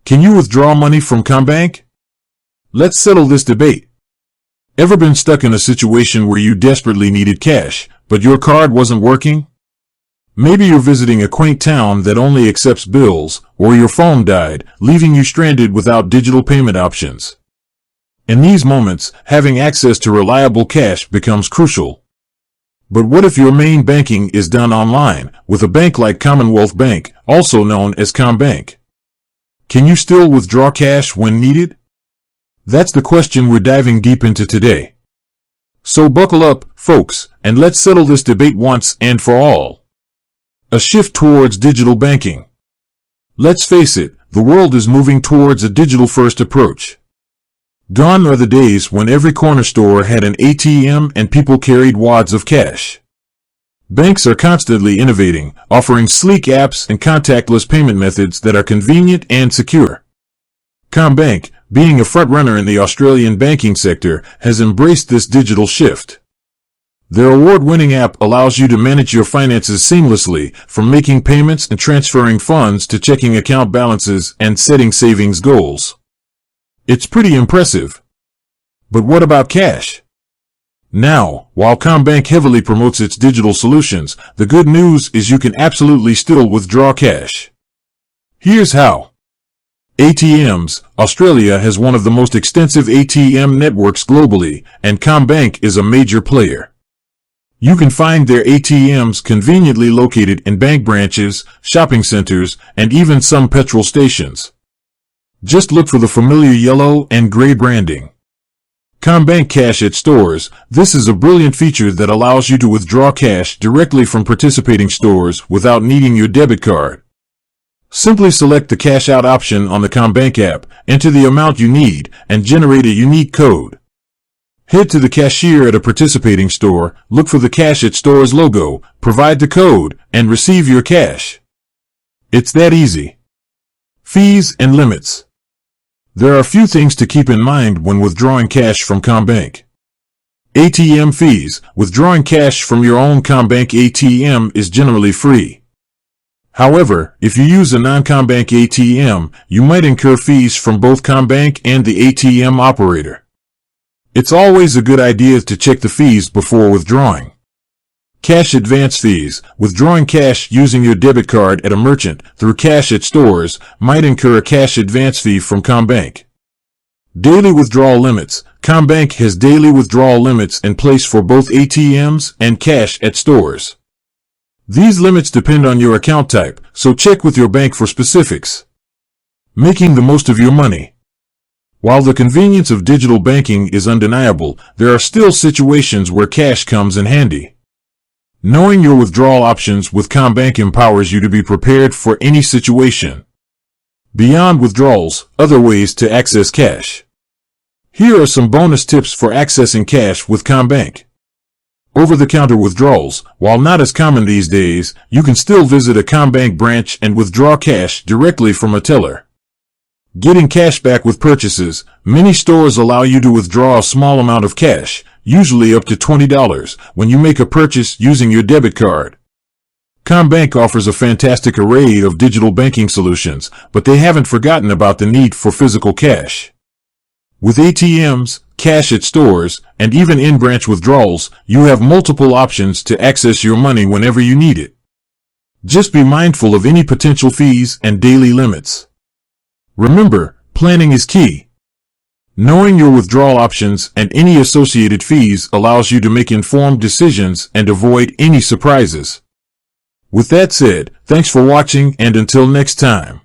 Can you withdraw money from Commbank? Let's settle this debate. Ever been stuck in a situation where you desperately needed cash, but your card wasn't working? Maybe you're visiting a quaint town that only accepts bills, or your phone died, leaving you stranded without digital payment options. In these moments, having access to reliable cash becomes crucial. But what if your main banking is done online, with a bank like Commonwealth Bank, also known as Commbank? Can you still withdraw cash when needed? That's the question we're diving deep into today. So buckle up, folks, and let's settle this debate once and for all. A shift towards digital banking. Let's face it, the world is moving towards a digital-first approach. Gone are the days when every corner store had an ATM and people carried wads of cash. Banks are constantly innovating, offering sleek apps and contactless payment methods that are convenient and secure. Commbank, being a frontrunner in the Australian banking sector, has embraced this digital shift. Their award-winning app allows you to manage your finances seamlessly, from making payments and transferring funds to checking account balances and setting savings goals. It's pretty impressive. But what about cash? Now, while Commbank heavily promotes its digital solutions, the good news is you can absolutely still withdraw cash. Here's how. ATMs. Australia has one of the most extensive ATM networks globally, and Commbank is a major player. You can find their ATMs conveniently located in bank branches, shopping centers, and even some petrol stations. Just look for the familiar yellow and gray branding. Commbank Cash at Stores. This is a brilliant feature that allows you to withdraw cash directly from participating stores without needing your debit card. Simply select the Cash Out option on the Commbank app, enter the amount you need, and generate a unique code. Head to the cashier at a participating store, look for the Cash at Stores logo, provide the code, and receive your cash. It's that easy. Fees and limits. There are a few things to keep in mind when withdrawing cash from Commbank. ATM fees. Withdrawing cash from your own Commbank ATM is generally free. However, if you use a non-Commbank ATM, you might incur fees from both Commbank and the ATM operator. It's always a good idea to check the fees before withdrawing. Cash advance fees. Withdrawing cash using your debit card at a merchant through Cash at Stores might incur a cash advance fee from Commbank. Daily withdrawal limits. Commbank has daily withdrawal limits in place for both ATMs and Cash at Stores. These limits depend on your account type, so check with your bank for specifics. Making the most of your money. While the convenience of digital banking is undeniable, there are still situations where cash comes in handy. Knowing your withdrawal options with Commbank empowers you to be prepared for any situation. Beyond withdrawals, other ways to access cash. Here are some bonus tips for accessing cash with Commbank. Over-the-counter withdrawals. While not as common these days, you can still visit a Commbank branch and withdraw cash directly from a teller. Getting cash back with purchases. Many stores allow you to withdraw a small amount of cash, usually up to $20, when you make a purchase using your debit card. Commbank offers a fantastic array of digital banking solutions, but they haven't forgotten about the need for physical cash. With ATMs, Cash at Stores, and even in-branch withdrawals, you have multiple options to access your money whenever you need it. Just be mindful of any potential fees and daily limits. Remember, planning is key. Knowing your withdrawal options and any associated fees allows you to make informed decisions and avoid any surprises. With that said, thanks for watching, and until next time.